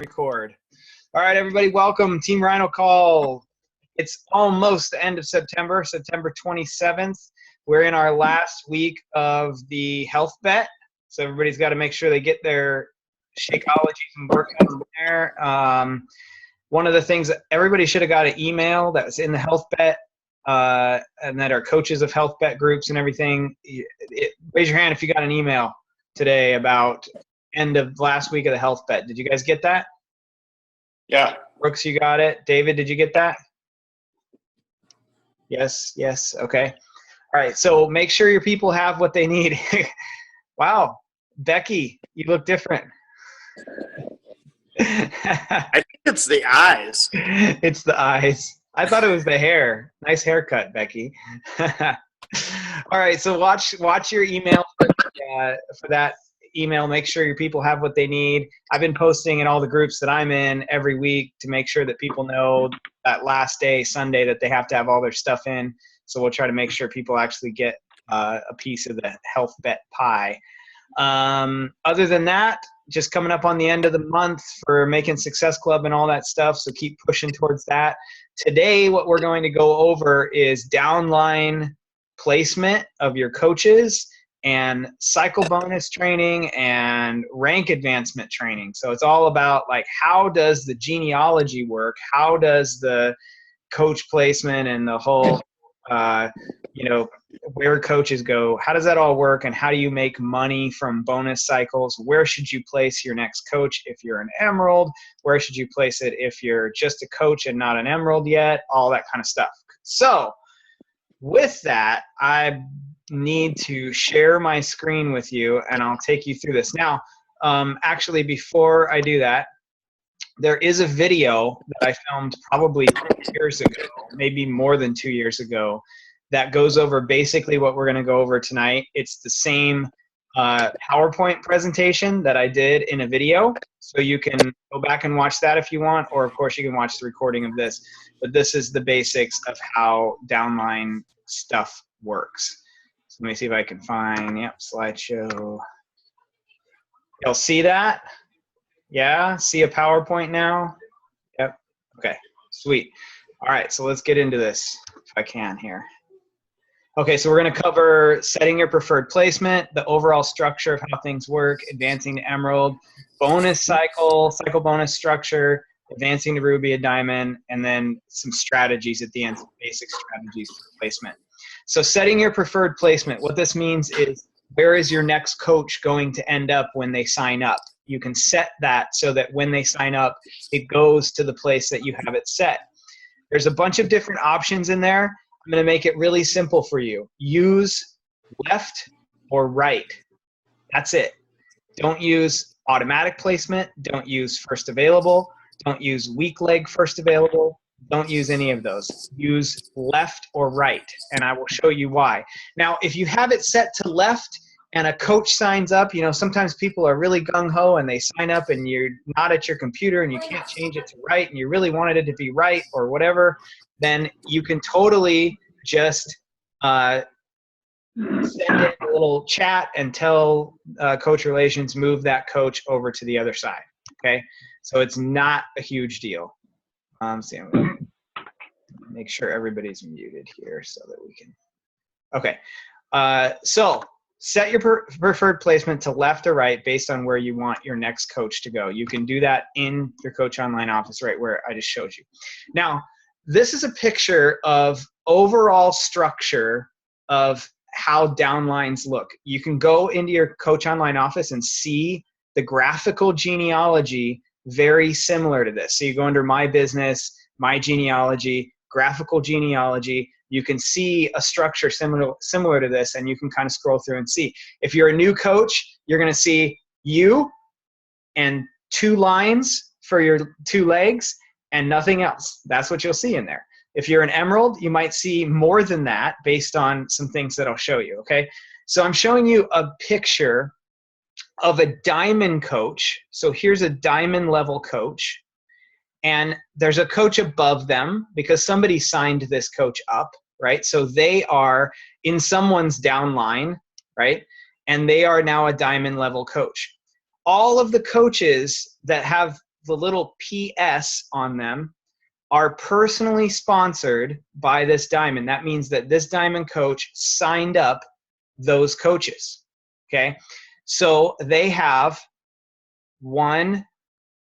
Record. All right, everybody, welcome. Team Rhino call. It's almost the end of September, September 27th. We're in our last week of the health bet. So everybody's got to make sure they get their Shakeologies and workouts in there. One of the things that everybody should have got an email that was in the health bet and that are coaches of health bet groups and everything. Raise your hand if you got an email today about end of last week of the health bet. Did you guys get that? Yeah. Brooks, you got it. David, did you get that? Yes. Okay. All right. So make sure your people have what they need. Wow. Becky, you look different. I think it's the eyes. It's the eyes. I thought it was the hair. Nice haircut, Becky. All right. So watch your email for that email. Make sure your people have what they need. I've been posting in all the groups that I'm in every week to make sure that people know that last day, Sunday, that they have to have all their stuff in. So we'll try to make sure people actually get a piece of the health bet pie. Other than that, just coming up on the end of the month for Making Success Club and all that stuff. So keep pushing towards that. Today, what we're going to go over is downline placement of your coaches and cycle bonus training and rank advancement training. So it's all about like, how does the genealogy work? How does the coach placement and the whole, where coaches go, how does that all work? And how do you make money from bonus cycles? Where should you place your next coach if you're an emerald? Where should you place it if you're just a coach and not an emerald yet? All that kind of stuff. So with that, I need to share my screen with you and I'll take you through this. Now, actually, before I do that, there is a video that I filmed probably 2 years ago, maybe more than 2 years ago, that goes over basically what we're going to go over tonight. It's the same PowerPoint presentation that I did in a video. So you can go back and watch that if you want, or of course you can watch the recording of this. But this is the basics of how downline stuff works. So let me see if I can find, slideshow. You'll see that? Yeah, see a PowerPoint now? Yep, okay, sweet. All right, so let's get into this if I can here. Okay, so we're gonna cover setting your preferred placement, the overall structure of how things work, advancing to emerald, bonus cycle bonus structure, advancing to ruby and diamond, and then some strategies at the end, some basic strategies for placement. So setting your preferred placement, what this means is, where is your next coach going to end up when they sign up? You can set that so that when they sign up, it goes to the place that you have it set. There's a bunch of different options in there. I'm going to make it really simple for you. Use left or right. That's it. Don't use automatic placement. Don't use first available. Don't use weak leg first available. Don't use any of those. Use left or right, and I will show you why. Now, if you have it set to left and a coach signs up, sometimes people are really gung-ho and they sign up and you're not at your computer and you can't change it to right and you really wanted it to be right or whatever, then you can totally just send in a little chat and tell Coach Relations, move that coach over to the other side, okay? So it's not a huge deal. See, I'm gonna make sure everybody's muted here so that we can. Okay, so set your preferred placement to left or right based on where you want your next coach to go. You can do that in your Coach Online office right where I just showed you. Now, this is a picture of overall structure of how downlines look. You can go into your Coach Online office and see the graphical genealogy very similar to this. So you go under My Business, My Genealogy, Graphical Genealogy. You can see a structure similar to this, and you can kind of scroll through and see. If you're a new coach, you're going to see you and 2 lines for your 2 legs and nothing else. That's what you'll see in there. If you're an emerald, you might see more than that based on some things that I'll show you, okay? So I'm showing you a picture of a diamond coach. So here's a diamond level coach, and there's a coach above them because somebody signed this coach up, right? So they are in someone's downline, right? And they are now a diamond level coach. All of the coaches that have the little PS on them are personally sponsored by this diamond. That means that this diamond coach signed up those coaches. Okay. So they have 1,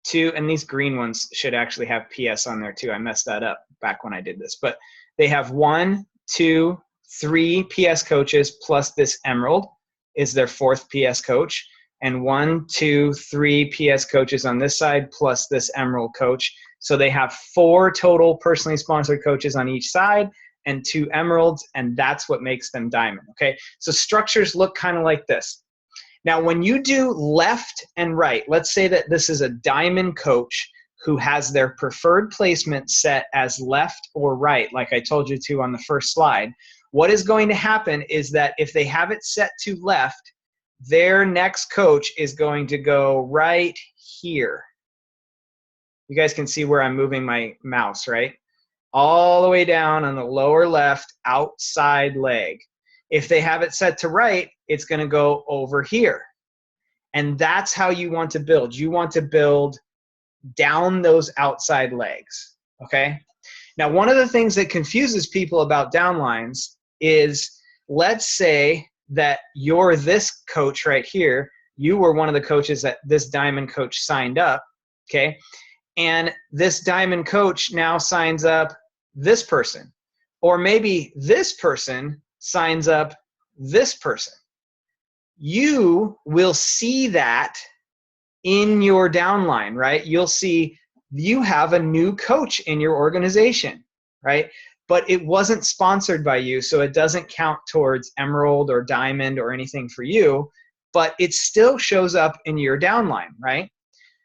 2, and these green ones should actually have PS on there too. I messed that up back when I did this, but they have 1, 2, 3 PS coaches plus this emerald is their 4th PS coach, and 1, 2, 3 PS coaches on this side plus this emerald coach. So they have 4 total personally sponsored coaches on each side and 2 emeralds, and that's what makes them diamond. Okay, so structures look kind of like this. Now, when you do left and right, let's say that this is a diamond coach who has their preferred placement set as left or right, like I told you to on the first slide. What is going to happen is that if they have it set to left, their next coach is going to go right here. You guys can see where I'm moving my mouse, right? All the way down on the lower left outside leg. If they have it set to right, it's going to go over here. And that's how you want to build. You want to build down those outside legs, okay? Now, one of the things that confuses people about downlines is, let's say that you're this coach right here. You were one of the coaches that this diamond coach signed up, okay? And this diamond coach now signs up this person. Or maybe this person signs up this person. You will see that in your downline, right? You'll see you have a new coach in your organization, right? But it wasn't sponsored by you, so it doesn't count towards emerald or diamond or anything for you, but it still shows up in your downline, right?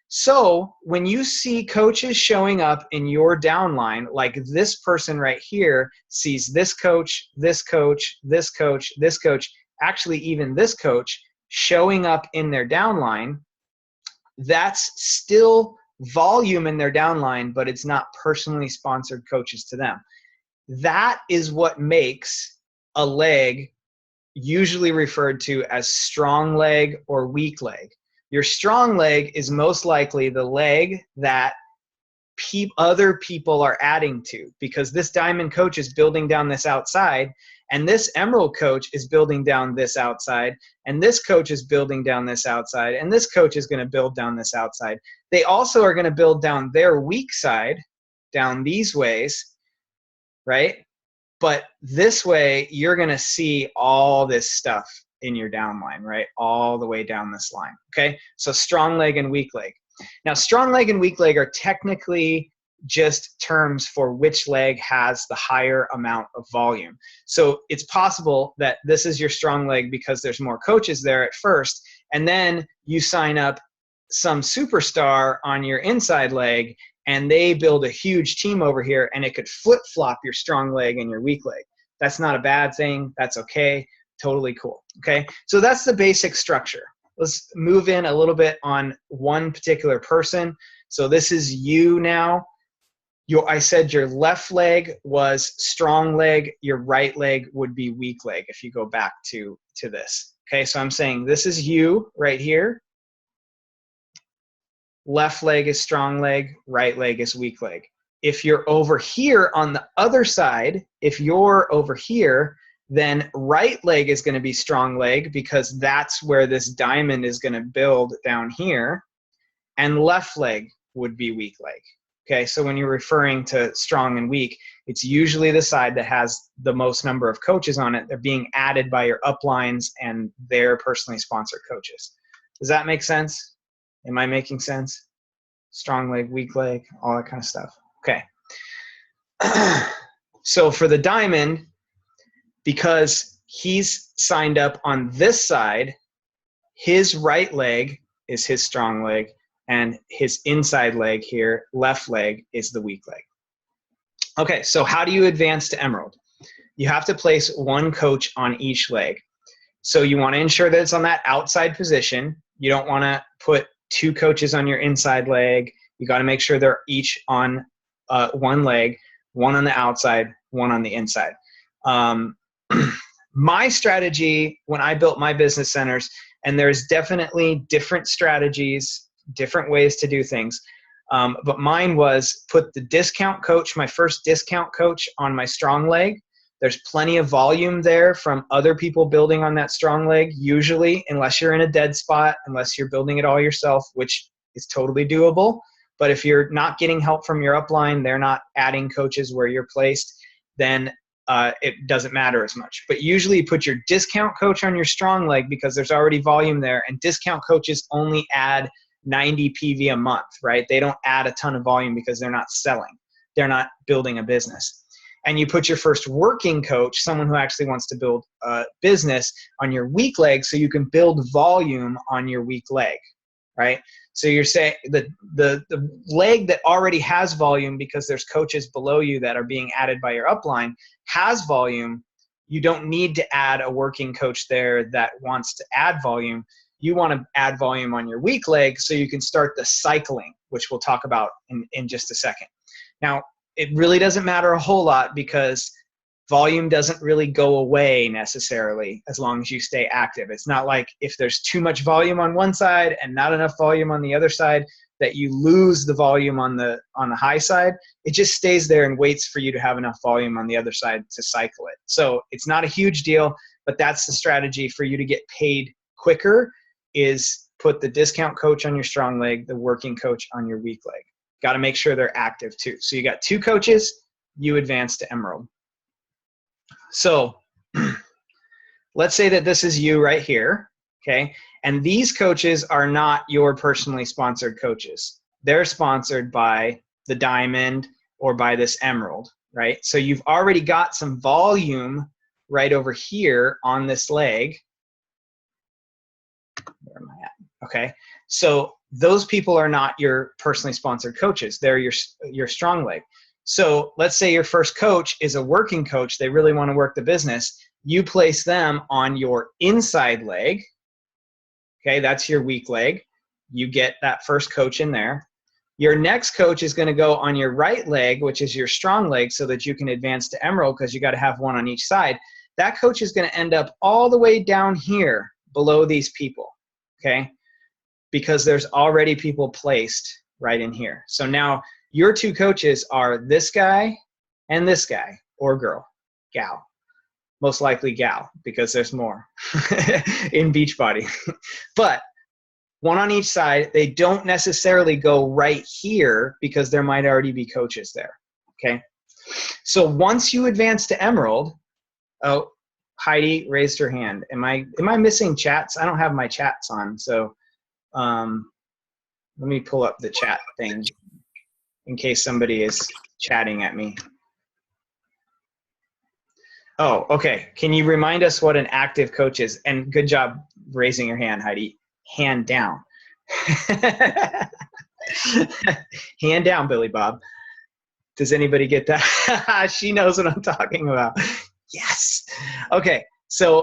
So when you see coaches showing up in your downline, like this person right here sees this coach, this coach, this coach, this coach, actually even this coach showing up in their downline, that's still volume in their downline, but it's not personally sponsored coaches to them. That is what makes a leg usually referred to as strong leg or weak leg. Your strong leg is most likely the leg that other people are adding to, because this diamond coach is building down this outside, and this emerald coach is building down this outside, and this coach is building down this outside, and this coach is going to build down this outside. They also are going to build down their weak side down these ways, right? But this way, you're going to see all this stuff in your downline, right? All the way down this line, okay? So strong leg and weak leg. Now, strong leg and weak leg are technically just terms for which leg has the higher amount of volume. So it's possible that this is your strong leg because there's more coaches there at first, and then you sign up some superstar on your inside leg, and they build a huge team over here, and it could flip-flop your strong leg and your weak leg. That's not a bad thing. That's okay. Totally cool. Okay, so that's the basic structure. Let's move in a little bit on one particular person. So this is you now. I said your left leg was strong leg. Your right leg would be weak leg if you go back to this. Okay, so I'm saying this is you right here. Left leg is strong leg. Right leg is weak leg. If you're over here on the other side, if you're over here, then right leg is going to be strong leg because that's where this diamond is going to build down here, and left leg would be weak leg. Okay, so when you're referring to strong and weak, it's usually the side that has the most number of coaches on it. They're being added by your uplines and their personally sponsored coaches. Does that make sense? Am I making sense? Strong leg, weak leg, all that kind of stuff. Okay. So for the diamond, because he's signed up on this side, his right leg is his strong leg, and his inside leg here, left leg, is the weak leg. Okay, so how do you advance to emerald? You have to place one coach on each leg. So you want to ensure that it's on that outside position. You don't want to put 2 coaches on your inside leg. You got to make sure they're each on one leg, one on the outside, one on the inside. My strategy when I built my business centers, and there's definitely different strategies, different ways to do things. But mine was put the discount coach, my first discount coach, on my strong leg. There's plenty of volume there from other people building on that strong leg, usually, unless you're in a dead spot, unless you're building it all yourself, which is totally doable. But if you're not getting help from your upline, they're not adding coaches where you're placed, then it doesn't matter as much. But usually you put your discount coach on your strong leg because there's already volume there, and discount coaches only add 90 PV a month, right? They don't add a ton of volume because they're not selling. They're not building a business. And you put your first working coach, someone who actually wants to build a business, on your weak leg so you can build volume on your weak leg, right? So you're saying the leg that already has volume because there's coaches below you that are being added by your upline has volume. You don't need to add a working coach there that wants to add volume. You want to add volume on your weak leg so you can start the cycling, which we'll talk about in just a second. Now, it really doesn't matter a whole lot because volume doesn't really go away necessarily as long as you stay active. It's not like if there's too much volume on one side and not enough volume on the other side that you lose the volume on the high side. It just stays there and waits for you to have enough volume on the other side to cycle it. So it's not a huge deal, but that's the strategy for you to get paid quicker, is put the discount coach on your strong leg, the working coach on your weak leg. Got to make sure they're active too. So you got 2 coaches, you advance to Emerald. So let's say that this is you right here, okay? And these coaches are not your personally sponsored coaches. They're sponsored by the Diamond or by this Emerald, right? So you've already got some volume right over here on this leg. Where am I at? Okay, so those people are not your personally sponsored coaches. They're your strong leg. So let's say your first coach is a working coach. They really want to work the business. You place them on your inside leg. Okay, that's your weak leg. You get that first coach in there. Your next coach is going to go on your right leg, which is your strong leg, so that you can advance to Emerald because you got to have one on each side. That coach is going to end up all the way down here below these people, okay? Because there's already people placed right in here. So now your 2 coaches are this guy and this guy, or girl, gal. Most likely gal, because there's more in Beachbody. But one on each side. They don't necessarily go right here because there might already be coaches there, okay? So once you advance to Emerald, oh, Heidi raised her hand. Am I missing chats? I don't have my chats on, so let me pull up the chat thing in case somebody is chatting at me. Oh, okay. Can you remind us what an active coach is? And good job raising your hand, Heidi. Hand down. Hand down, Billy Bob. Does anybody get that? She knows what I'm talking about. Yes. Okay. So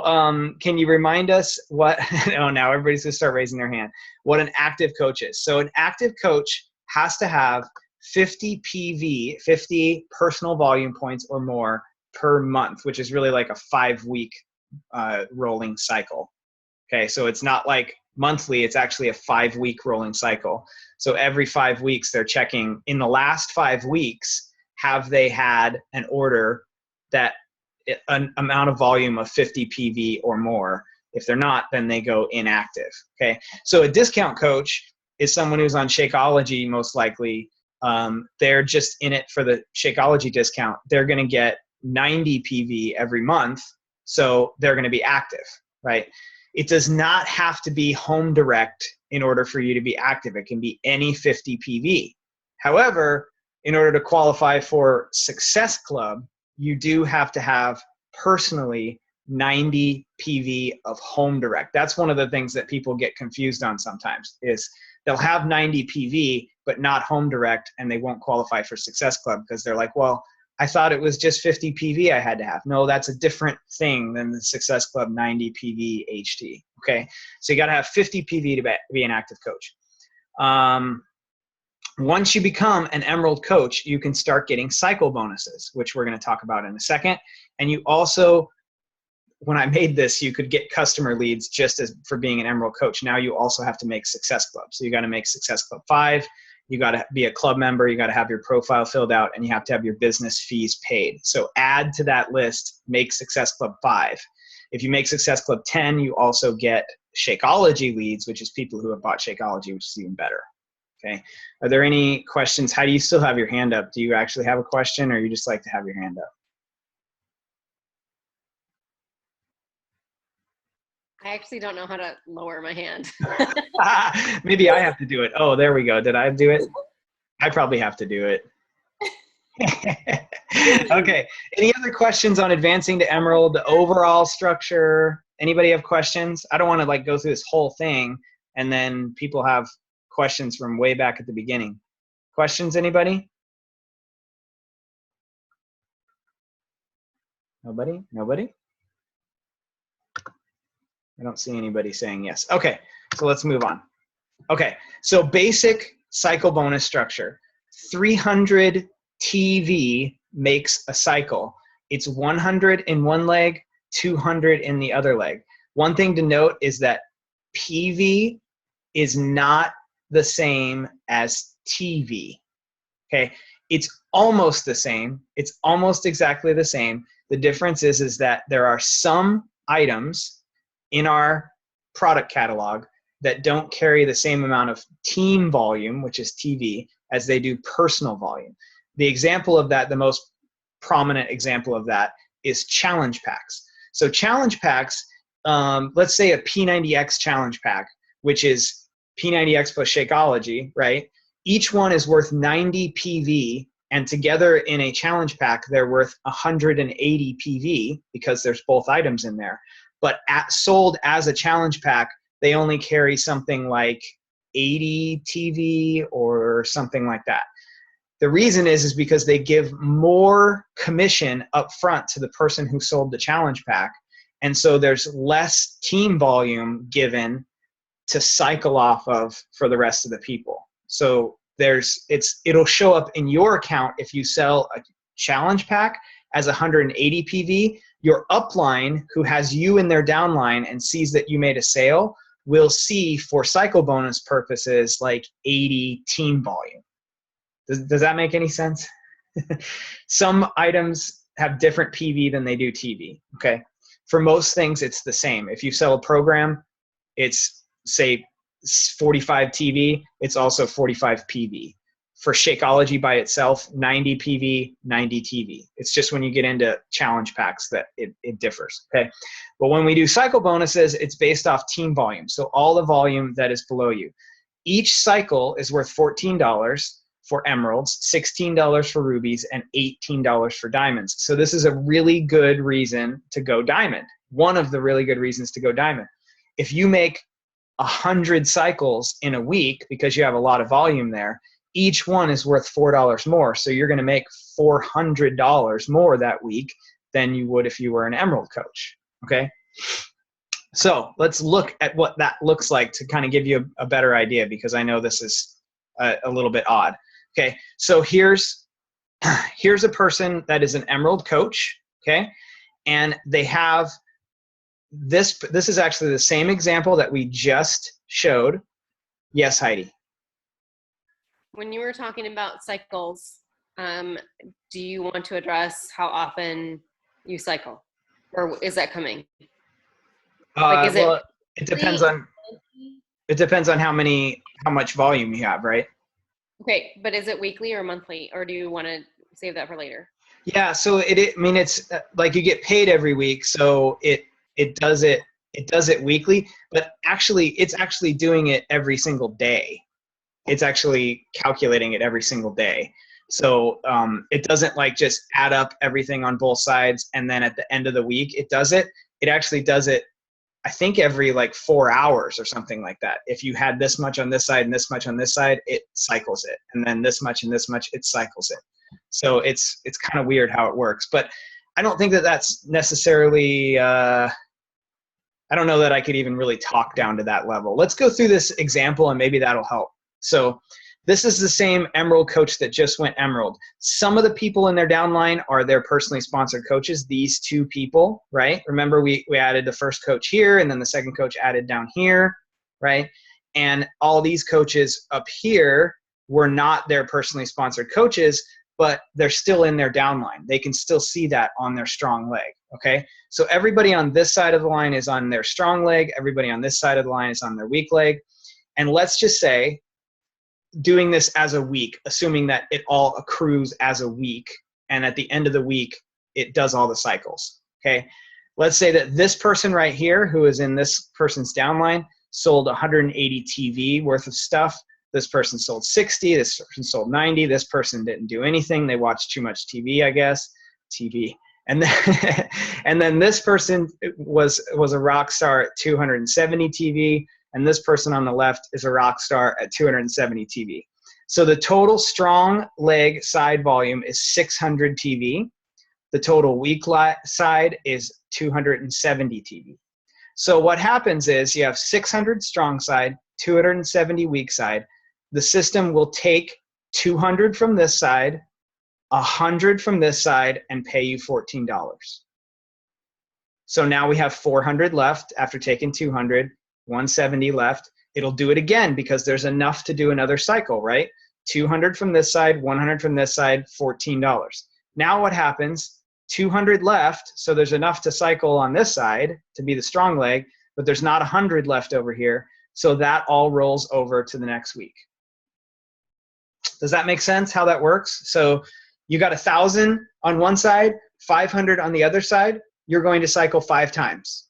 can you remind us what, oh, now everybody's going to start raising their hand, what an active coach is. So an active coach has to have 50 PV, 50 personal volume points or more per month, which is really like a 5-week rolling cycle. Okay, so it's not like monthly, it's actually a 5-week rolling cycle. So every 5 weeks they're checking, in the last 5 weeks, have they had an order that an amount of volume of 50 PV or more. If they're not, then they go inactive. Okay, so a discount coach is someone who's on Shakeology, most likely. They're just in it for the Shakeology discount. They're going to get 90 PV every month, so they're going to be active, right? It does not have to be home direct in order for you to be active. It can be any 50 PV. However, in order to qualify for Success Club, you do have to have personally 90 PV of home direct. That's one of the things that people get confused on sometimes, is they'll have 90 PV but not home direct, and they won't qualify for Success Club because they're like, well, I thought it was just 50 PV I had to have. No, that's a different thing than the Success Club 90 PV HT. Okay, so you got to have 50 PV to be an active coach. Once you become an Emerald coach, you can start getting cycle bonuses, which we're going to talk about in a second. And you also, when I made this, you could get customer leads just as for being an Emerald coach. Now you also have to make Success Club. So you got to make Success Club 5. you got to be a club member, you got to have your profile filled out, and you have to have your business fees paid. So add to that list, make Success Club 5. If you make Success Club 10, you also get Shakeology leads, which is people who have bought Shakeology, which is even better. Okay. Are there any questions? How do you still have your hand up? Do you actually have a question, or you just like to have your hand up? I actually don't know how to lower my hand. Maybe I have to do it. Oh, there we go. Did I do it? I probably have to do it. Okay. Any other questions on advancing to Emerald, the overall structure? Anybody have questions? I don't want to like go through this whole thing and then people have questions from way back at the beginning. Questions, anybody? Nobody? Nobody? I don't see anybody saying yes. Okay, so let's move on. Okay, so basic cycle bonus structure. 300 TV makes a cycle. It's 100 in one leg, 200 in the other leg. One thing to note is that PV is not the same as TV. Okay, it's almost the same. It's almost exactly the same. The difference is that there are some items in our product catalog that don't carry the same amount of team volume, which is TV, as they do personal volume. The example of that, the most prominent example of that, is challenge packs. So challenge packs, let's say a P90X challenge pack, which is P90X plus Shakeology, right? Each one is worth 90 PV, and together in a challenge pack, they're worth 180 PV because there's both items in there. But sold as a challenge pack, they only carry something like 80 TV or something like that. The reason is because they give more commission up front to the person who sold the challenge pack. And so there's less team volume given to cycle off of for the rest of the people. So it'll show up in your account if you sell a challenge pack as 180 PV. Your upline, who has you in their downline and sees that you made a sale, will see for cycle bonus purposes like 80 team volume. Does that make any sense? Some items have different PV than they do TV, okay? For most things, it's the same. If you sell a program, it's, say, 45 TV, it's also 45 PV. For Shakeology by itself, 90 PV, 90 TV. It's just when you get into challenge packs that it differs, okay? But when we do cycle bonuses, it's based off team volume, so all the volume that is below you. Each cycle is worth $14 for emeralds, $16 for rubies, and $18 for diamonds. So this is a really good reason to go diamond. One of the really good reasons to go diamond. If you make 100 cycles in a week because you have a lot of volume there, each one is worth $4 more. So you're going to make $400 more that week than you would if you were an emerald coach. Okay. So let's look at what that looks like to kind of give you a better idea, because I know this is a little bit odd. Okay. So here's a person that is an emerald coach. Okay. And they have this is actually the same example that we just showed. Yes, Heidi. When you were talking about cycles, do you want to address how often you cycle, or is that coming? Well, it depends on how much volume you have, right? Okay, but is it weekly or monthly, or do you want to save that for later? Yeah, so it's like you get paid every week, so it does it weekly, but actually it's actually doing it every single day. It's actually calculating it every single day. So it doesn't like just add up everything on both sides and then at the end of the week it does it. It actually does it, I think, every like 4 hours or something like that. If you had this much on this side and this much on this side, it cycles it. And then this much and this much, it cycles it. So it's kind of weird how it works. But I don't think that that's necessarily, I don't know that I could even really talk down to that level. Let's go through this example and maybe that'll help. So this is the same emerald coach that just went emerald. Some of the people in their downline are their personally sponsored coaches, these two people, right? Remember we added the first coach here and then the second coach added down here, right? And all these coaches up here were not their personally sponsored coaches, but they're still in their downline. They can still see that on their strong leg, okay? So everybody on this side of the line is on their strong leg. Everybody on this side of the line is on their weak leg. And let's just say, doing this as a week, assuming that it all accrues as a week, and at the end of the week, it does all the cycles, okay? Let's say that this person right here, who is in this person's downline, sold 180 TV worth of stuff. This person sold 60, this person sold 90, this person didn't do anything. They watched too much TV, I guess. TV. And then, and then this person was a rock star at 270 TV, and this person on the left is a rock star at 270 TV. So the total strong leg side volume is 600 TV. The total weak side is 270 TV. So what happens is you have 600 strong side, 270 weak side. The system will take 200 from this side, 100 from this side, and pay you $14. So now we have 400 left after taking 200, 170 left. It'll do it again because there's enough to do another cycle, right? 200 from this side, 100 from this side, $14. Now what happens? 200 left, so there's enough to cycle on this side to be the strong leg, but there's not 100 left over here, so that all rolls over to the next week. Does that make sense how that works? So you got 1,000 on one side, 500 on the other side. You're going to cycle 5 times,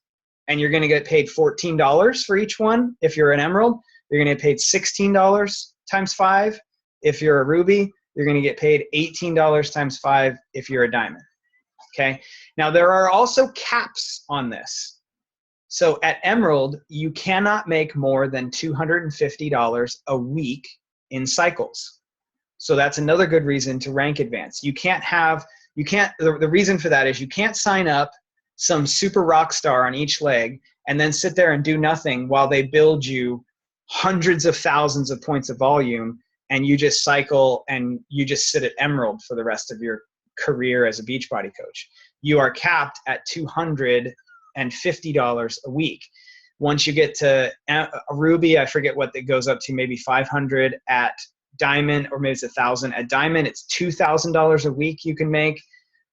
and you're going to get paid $14 for each one. If you're an emerald, you're going to get paid $16 times 5. If you're a ruby, you're going to get paid $18 times 5 if you're a diamond. Okay. Now there are also caps on this. So at emerald, you cannot make more than $250 a week in cycles. So that's another good reason to rank advance. The reason for that is you can't sign up some super rock star on each leg and then sit there and do nothing while they build you hundreds of thousands of points of volume, and you just cycle and you just sit at emerald for the rest of your career as a Beachbody coach. You are capped at $250 a week. Once you get to a ruby, I forget what that goes up to, maybe 500 at diamond, or maybe it's 1,000 at diamond. It's $2,000 a week you can make.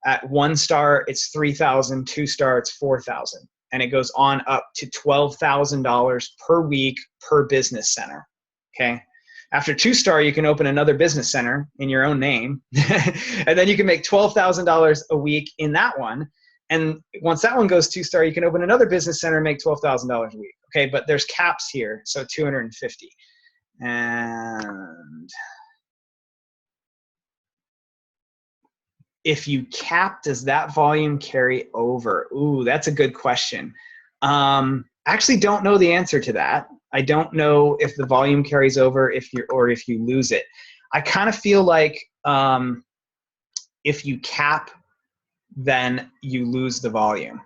At 1 star, it's $3,000. 2 star, it's $4,000, and it goes on up to $12,000 per week per business center. Okay. After 2 star, you can open another business center in your own name, and then you can make $12,000 a week in that one. And once that one goes 2 star, you can open another business center and make $12,000 a week. Okay, but there's caps here, so 250. And if you cap, does that volume carry over? Ooh, that's a good question. I actually don't know the answer to that. I don't know if the volume carries over if you lose it. I kind of feel like if you cap, then you lose the volume,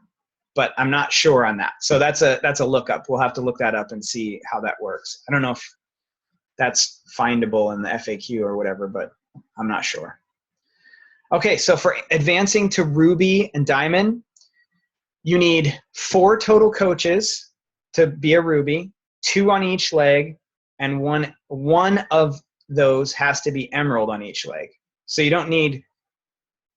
but I'm not sure on that. So that's a lookup. We'll have to look that up and see how that works. I don't know if that's findable in the FAQ or whatever, but I'm not sure. Okay, so for advancing to ruby and diamond, you need 4 total coaches to be a ruby, 2 on each leg, and one of those has to be emerald on each leg. So you don't need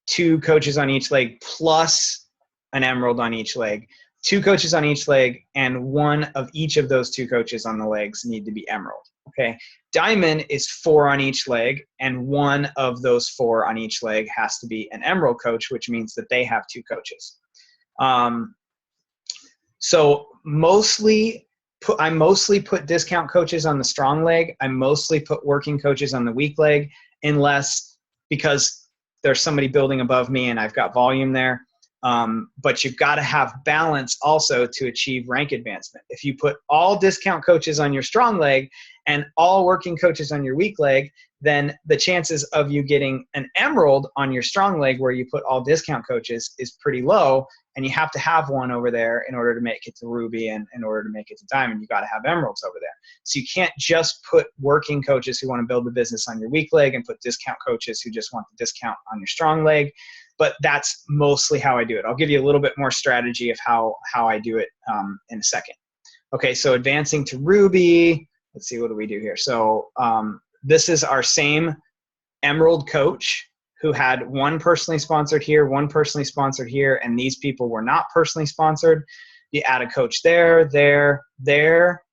2 coaches on each leg plus an emerald on each leg. 2 coaches on each leg, and 1 of each of those 2 coaches on the legs need to be emerald. Okay. Diamond is 4 on each leg, and 1 of those 4 on each leg has to be an emerald coach, which means that they have 2 coaches. So I mostly put discount coaches on the strong leg. I mostly put working coaches on the weak leg, because there's somebody building above me and I've got volume there. But you've got to have balance also to achieve rank advancement. If you put all discount coaches on your strong leg and all working coaches on your weak leg, then the chances of you getting an emerald on your strong leg where you put all discount coaches is pretty low, and you have to have one over there in order to make it to ruby, and in order to make it to diamond, you got to have emeralds over there. So you can't just put working coaches who want to build the business on your weak leg and put discount coaches who just want the discount on your strong leg. But that's mostly how I do it. I'll give you a little bit more strategy of how I do it in a second. Okay, so advancing to ruby. Let's see, what do we do here? So this is our same emerald coach who had one personally sponsored here, one personally sponsored here, and these people were not personally sponsored. You add a coach there, there, there.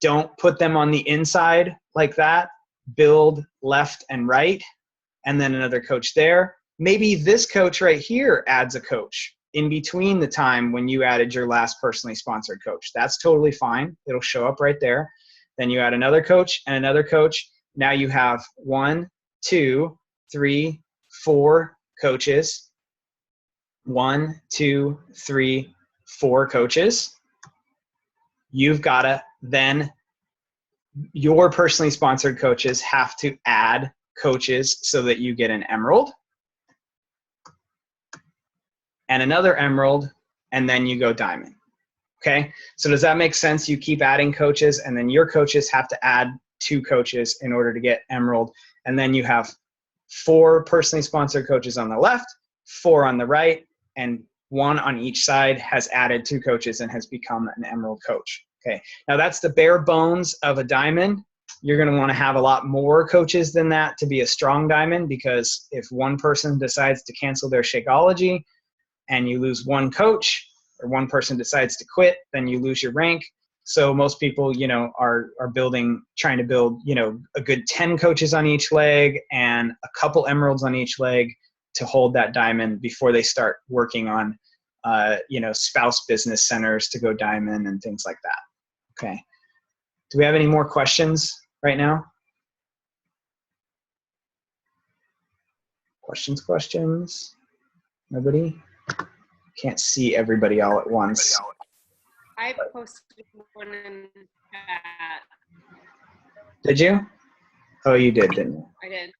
Don't put them on the inside like that. Build left and right, and then another coach there. Maybe this coach right here adds a coach in between the time when you added your last personally sponsored coach. That's totally fine. It'll show up right there. Then you add another coach and another coach. Now you have 1, 2, 3, 4 coaches. 1, 2, 3, 4 coaches. You've got to then, your personally sponsored coaches have to add coaches so that you get an emerald and another emerald, and then you go diamond. Okay, so does that make sense? You keep adding coaches, and then your coaches have to add 2 coaches in order to get emerald, and then you have 4 personally sponsored coaches on the left, 4 on the right, and 1 on each side has added 2 coaches and has become an emerald coach. Okay, now that's the bare bones of a diamond. You're going to want to have a lot more coaches than that to be a strong diamond, because if one person decides to cancel their Shakeology and you lose 1 coach, or one person decides to quit, then you lose your rank. So most people, are trying to build, a good 10 coaches on each leg and a couple emeralds on each leg to hold that diamond before they start working on, spouse business centers to go diamond and things like that. Okay. Do we have any more questions right now? Questions? Nobody? Can't see everybody all at once. I posted one in the chat. Did you? Oh, you did, didn't you? I did.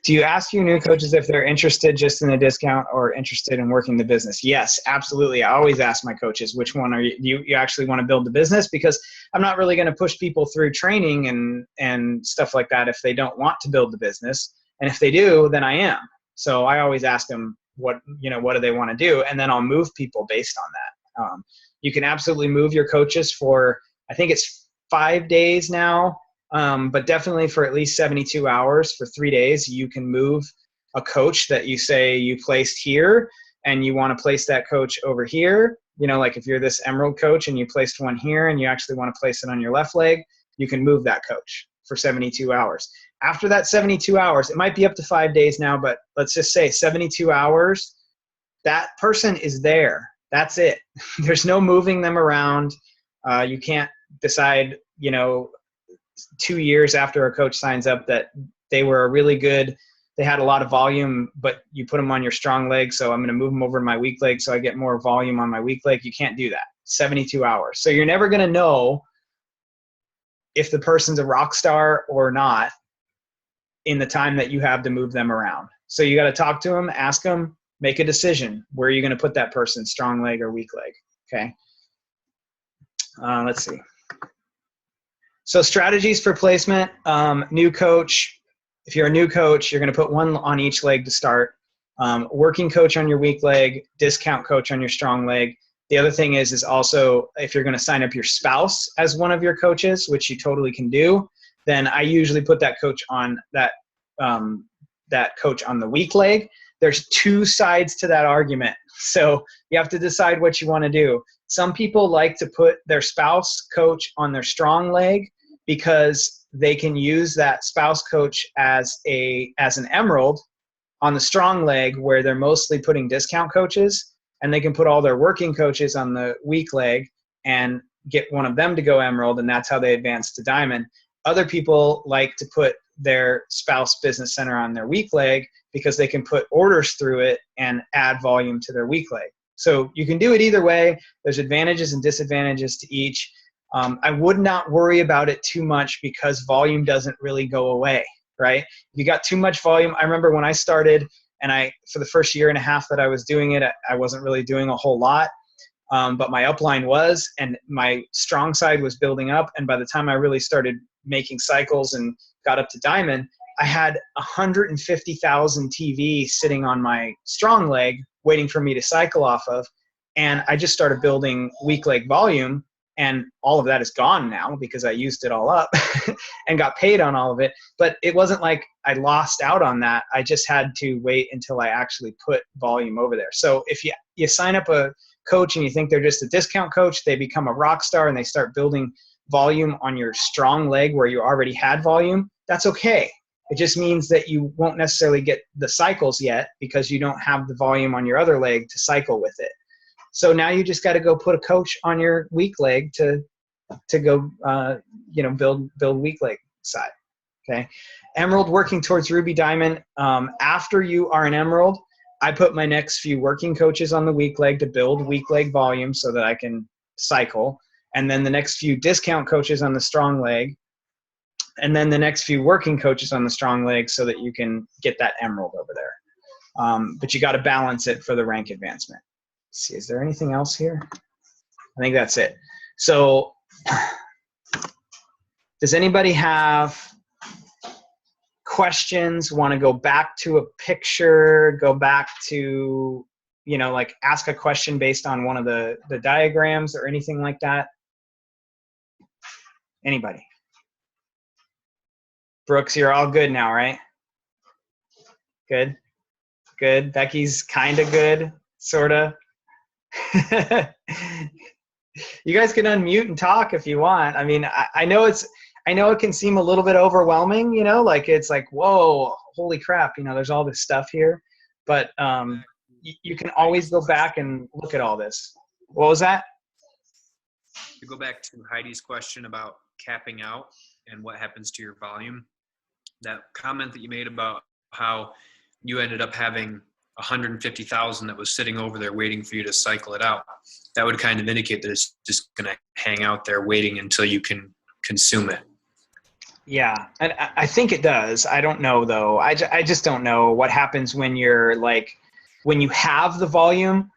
Do you ask your new coaches if they're interested just in a discount or interested in working the business? Yes, absolutely. I always ask my coaches, which one are you actually want to build the business? Because I'm not really going to push people through training and stuff like that if they don't want to build the business. And if they do, then I am. So I always ask them what do they want to do? And then I'll move people based on that. You can absolutely move your coaches for, I think it's 5 days now. But definitely for at least 72 hours, for 3 days, you can move a coach that you say you placed here and you want to place that coach over here. Like if you're this emerald coach and you placed one here and you actually want to place it on your left leg, you can move that coach for 72 hours. After that 72 hours, it might be up to 5 days now, but let's just say 72 hours, that person is there. That's it. There's no moving them around. You can't decide, 2 years after a coach signs up that they were really good, they had a lot of volume, but you put them on your strong leg, so I'm going to move them over to my weak leg so I get more volume on my weak leg. You can't do that. 72 hours. So you're never going to know if the person's a rock star or not in the time that you have to move them around. So you got to talk to them, ask them, make a decision. Where are you going to put that person, strong leg or weak leg? Okay. Let's see. So strategies for placement, new coach. If you're a new coach, you're going to put one on each leg to start. Working coach on your weak leg, discount coach on your strong leg. The other thing is also if you're going to sign up your spouse as one of your coaches, which you totally can do, then I usually put that coach on that coach on the weak leg. There's 2 sides to that argument. So you have to decide what you want to do. Some people like to put their spouse coach on their strong leg because they can use that spouse coach as an emerald on the strong leg where they're mostly putting discount coaches, and they can put all their working coaches on the weak leg and get one of them to go emerald, and that's how they advance to diamond. Other people like to put their spouse business center on their weak leg because they can put orders through it and add volume to their weak leg. So you can do it either way. There's advantages and disadvantages to each. I would not worry about it too much because volume doesn't really go away, right? If you got too much volume, I remember when I started and for the first year and a half that I was doing it, I wasn't really doing a whole lot. But my upline was, and my strong side was building up. And by the time I really started making cycles and got up to diamond, I had 150,000 TV sitting on my strong leg waiting for me to cycle off of. And I just started building weak leg volume And all of that is gone now because I used it all up and got paid on all of it. But it wasn't like I lost out on that. I just had to wait until I actually put volume over there. So if you sign up a coach and you think they're just a discount coach, they become a rock star and they start building volume on your strong leg where you already had volume, that's okay. It just means that you won't necessarily get the cycles yet because you don't have the volume on your other leg to cycle with it. So now you just got to go put a coach on your weak leg to go, build weak leg side. Okay. Emerald, working towards Ruby Diamond. After you are an Emerald, I put my next few working coaches on the weak leg to build weak leg volume so that I can cycle. And then the next few discount coaches on the strong leg. And then the next few working coaches on the strong leg so that you can get that Emerald over there. But you got to balance it for the rank advancement. Let's see, is there anything else here? I think that's it. So does anybody have questions, want to go back to a picture, go back to, like ask a question based on one of the diagrams or anything like that? Anybody? Brooks, you're all good now, right? Good. Good. Becky's kind of good, sort of. You guys can unmute and talk if you want. I mean, I know it can seem a little bit overwhelming, like it's like, whoa, holy crap, there's all this stuff here. But you can always go back and look at all this. What was that? To go back to Heidi's question about capping out and what happens to your volume, that comment that you made about how you ended up having 150,000 that was sitting over there waiting for you to cycle it out, that would kind of indicate that it's just going to hang out there waiting until you can consume it. Yeah, and I think it does. I don't know, though. I just don't know what happens when you're when you have the volume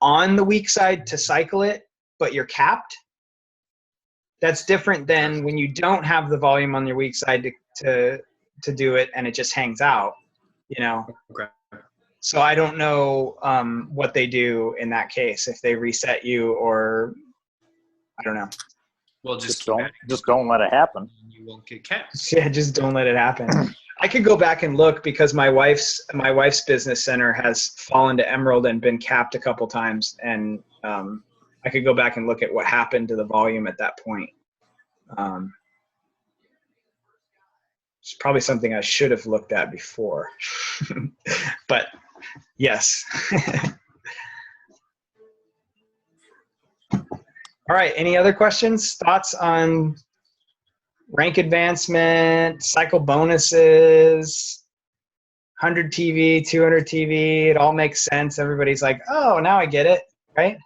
on the weak side to cycle it, but you're capped. That's different than when you don't have the volume on your weak side to do it and it just hangs out, Okay. So I don't know what they do in that case, if they reset you or I don't know. Well, just don't let it happen. You won't get capped. Yeah, just don't let it happen. I could go back and look because my wife's business center has fallen to Emerald and been capped a couple times, and I could go back and look at what happened to the volume at that point. It's probably something I should have looked at before, but yes. All right, any other questions, thoughts on rank advancement, cycle bonuses, 100 TV, 200 TV? It all makes sense. Everybody's like, oh, now I get it, right?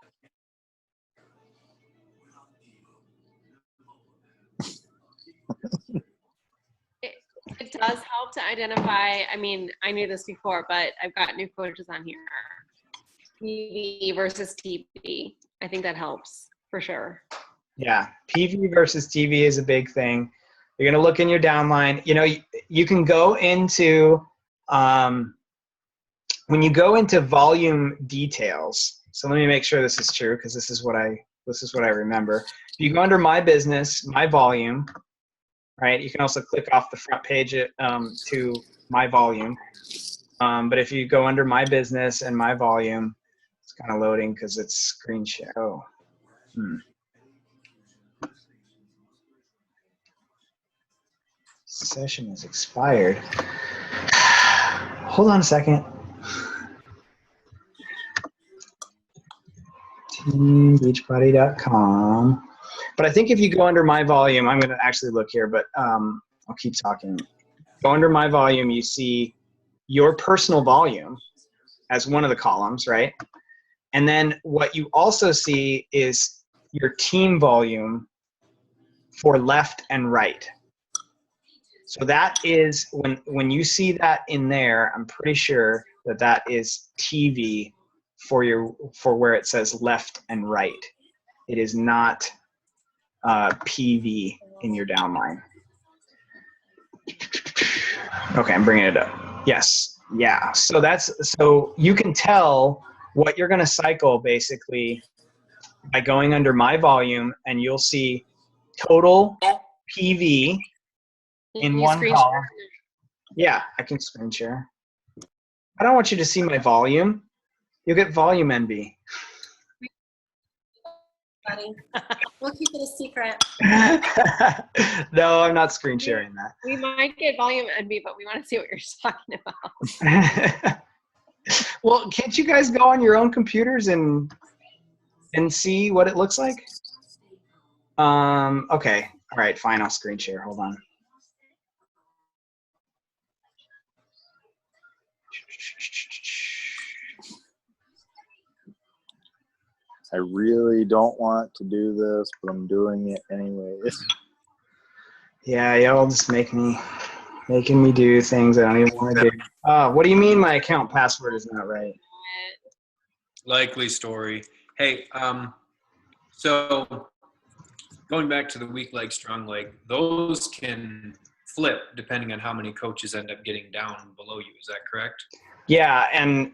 It does help to identify, I mean, I knew this before, but I've got new coaches on here. PV versus TV. I think that helps for sure. Yeah, PV versus TV is a big thing. You're going to look in your downline. You can go into, when you go into volume details, so let me make sure this is true because this is what I remember. You go under my business, my volume, right? You can also click off the front page to my volume. But if you go under my business and my volume, it's kind of loading because it's screen share. Oh. Session has expired. Hold on a second. teambeachbody.com. But I think if you go under my volume, I'm going to actually look here, but I'll keep talking. Go under my volume, you see your personal volume as one of the columns, right? And then what you also see is your team volume for left and right. So that is, when you see that in there, I'm pretty sure that is TV for where it says left and right. It is not PV in your downline. Okay, I'm bringing it up. Yes, yeah. So you can tell what you're going to cycle basically by going under my volume, and you'll see total PV in You one screen column. share? Yeah, I can screen share. I don't want you to see my volume. You'll get volume envy. Buddy. We'll keep it a secret. No, I'm not screen sharing We might get volume envy, but we want to see what you're talking about. that. Well, can't you guys go on your own computers and see what it looks like? Okay. All right, fine. I'll screen share. Hold on. I really don't want to do this, but I'm doing it anyways. Yeah, y'all just making me do things I don't even want to do. What do you mean my account password is not right? Likely story. Hey, so going back to the weak leg, strong leg, those can flip depending on how many coaches end up getting down below you. Is that correct? Yeah, and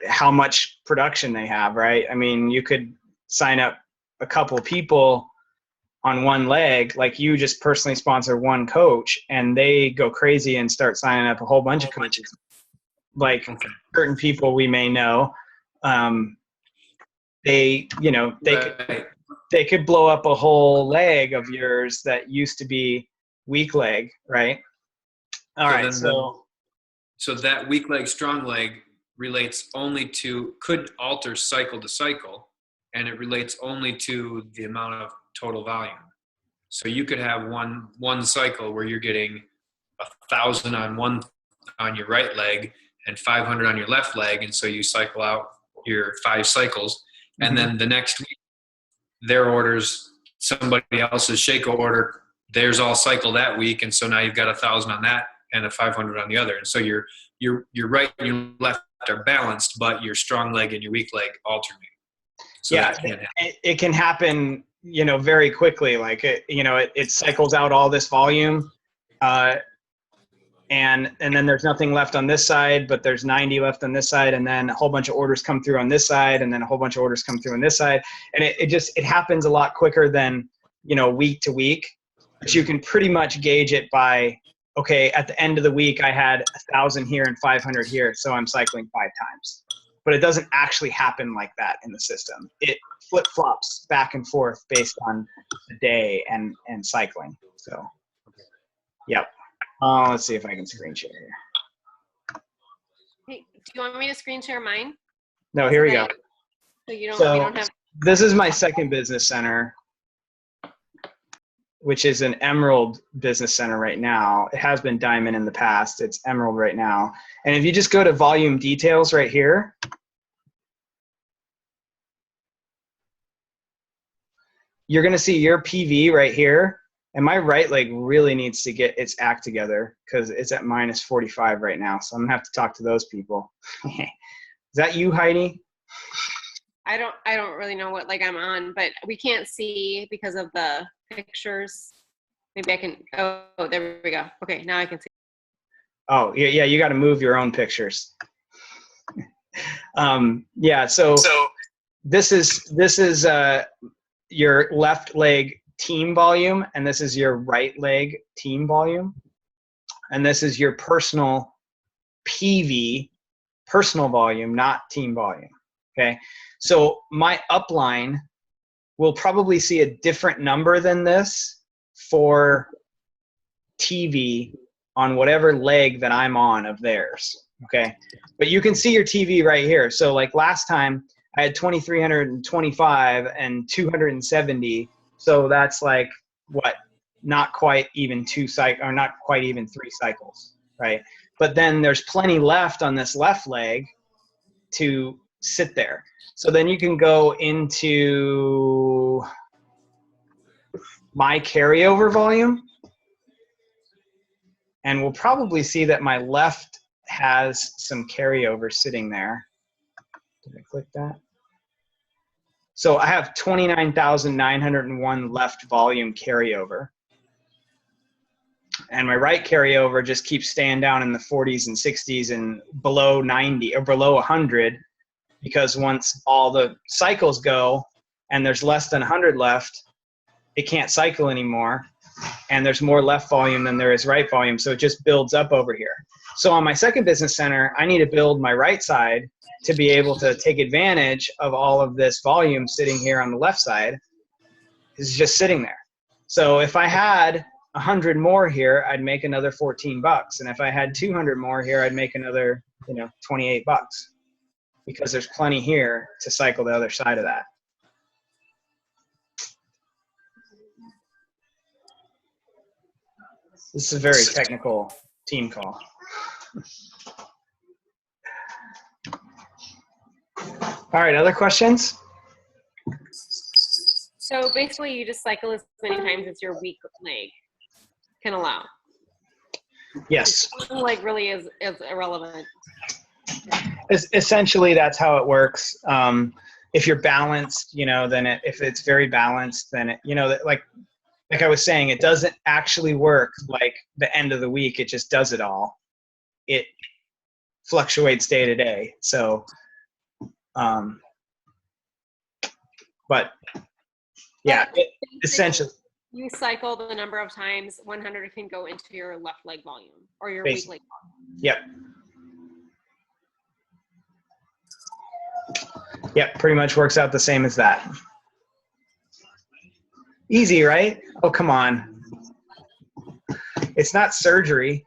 how much production they have, right? I mean, you could sign up a couple people on one leg, like you just personally sponsor one coach, and they go crazy and start signing up a whole bunch of coaches. Like certain people we may know, they could blow up a whole leg of yours that used to be weak leg, right? All right, so that weak leg, strong leg relates only to, could alter cycle to cycle, and it relates only to the amount of total volume. So you could have one cycle where you're getting 1,000 on your right leg and 500 on your left leg, and so you cycle out your 5 cycles, and then the next week their orders, somebody else's Shaco order, theirs all cycle that week, and so now you've got 1,000 on that and a 500 on the other, and so your right and your left are balanced, but your strong leg and your weak leg alternate. So yeah, it can happen, very quickly. Like it cycles out all this volume, and then there's nothing left on this side, but there's 90 left on this side, and then a whole bunch of orders come through on this side, and then a whole bunch of orders come through on this side, and it happens a lot quicker than week to week. But you can pretty much gauge it by, okay, at the end of the week I had 1,000 here and 500 here, so I'm cycling 5 times. But it doesn't actually happen like that in the system. It flip-flops back and forth based on the day and cycling. So, yep. Let's see if I can screen share here. Hey, do you want me to screen share mine? No, here we go. So we So don't have. this is my second business center, which is an Emerald business center right now. It has been Diamond in the past. It's Emerald right now. And if you just go to volume details right here, you're going to see your PV right here. And my right leg really needs to get its act together because it's at minus 45 right now. So I'm going to have to talk to those people. Is that you, Heidi? I don't really know what leg I'm on, but we can't see because of the pictures. Maybe I can. Oh, there we go. Okay, now I can see. Oh, yeah, you got to move your own pictures. Yeah, so this is your left leg team volume, and this is your right leg team volume, and this is your personal PV, personal volume, not team volume. Okay, so my upline will probably see a different number than this for TV on whatever leg that I'm on of theirs. Okay, but you can see your TV right here. So like last time I had 2,325 and 270. So that's like what? Not quite even 2 cycles, or not quite even 3 cycles, right? But then there's plenty left on this left leg to sit there. So then you can go into my carryover volume, and we'll probably see that my left has some carryover sitting there. Did I click that? So I have 29,901 left volume carryover. And my right carryover just keeps staying down in the 40s and 60s and below 90 or below 100 because once all the cycles go and there's less than 100 left, it can't cycle anymore. And there's more left volume than there is right volume. So it just builds up over here. So on my second business center, I need to build my right side to be able to take advantage of all of this volume sitting here on the left side. It's just sitting there. So if I had 100 more here, I'd make another 14 bucks. And if I had 200 more here, I'd make another, 28 bucks, because there's plenty here to cycle the other side of that. This is a very technical team call. All right, other questions? So basically, you just cycle as many times as your weak leg can allow. Yes. Leg really is irrelevant. Essentially, that's how it works. If you're balanced, then if it's very balanced, then like I was saying, it doesn't actually work like the end of the week. It just does it all. It fluctuates day to day. So, but yeah, essentially. You cycle the number of times 100 can go into your left leg volume or your weak leg volume. Yep. Yep, pretty much works out the same as that. Easy, right? Oh, come on. It's not surgery.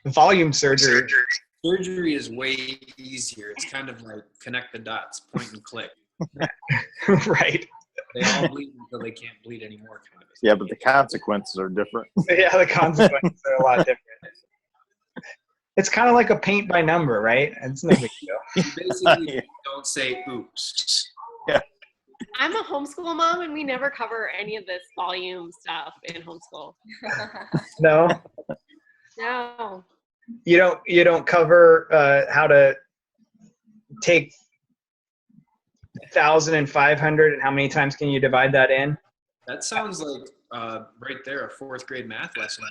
Volume surgery. Surgery is way easier. It's kind of like connect the dots, point and click. Right. They all bleed until they can't bleed anymore. Kind of. Yeah, but the consequences are different. Yeah, the consequences are a lot different. It's kind of like a paint by number, right? It's no big deal. You basically don't say oops. Yeah. I'm a homeschool mom, and we never cover any of this volume stuff in homeschool. No? No. You don't cover how to take 1,500 and how many times can you divide that in? That sounds like right there a fourth grade math lesson.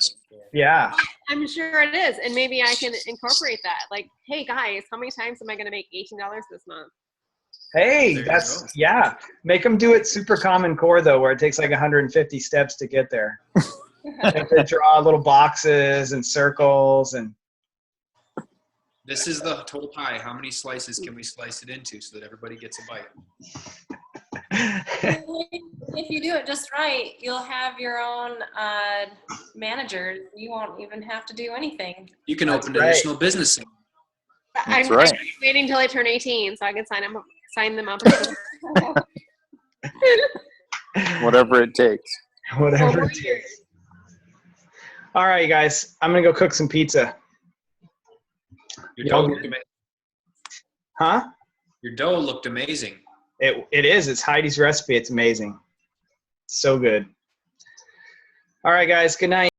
Yeah. I'm sure it is, and maybe I can incorporate that. Like, hey guys, how many times am I going to make $18 this month? Hey, yeah. Make them do it super common core though, where it takes like 150 steps to get there. They draw little boxes and circles and. This is the total pie. How many slices can we slice it into so that everybody gets a bite? If you do it just right, you'll have your own managers. You won't even have to do anything. You can open additional businesses. I'm right. waiting until I turn 18 so I can sign them up. Whatever it takes. Whatever it takes. All right, you guys. I'm going to go cook some pizza. Your dough looked amazing. Huh? Your dough looked amazing. It is. It's Heidi's recipe. It's amazing. So good. All right, guys. Good night.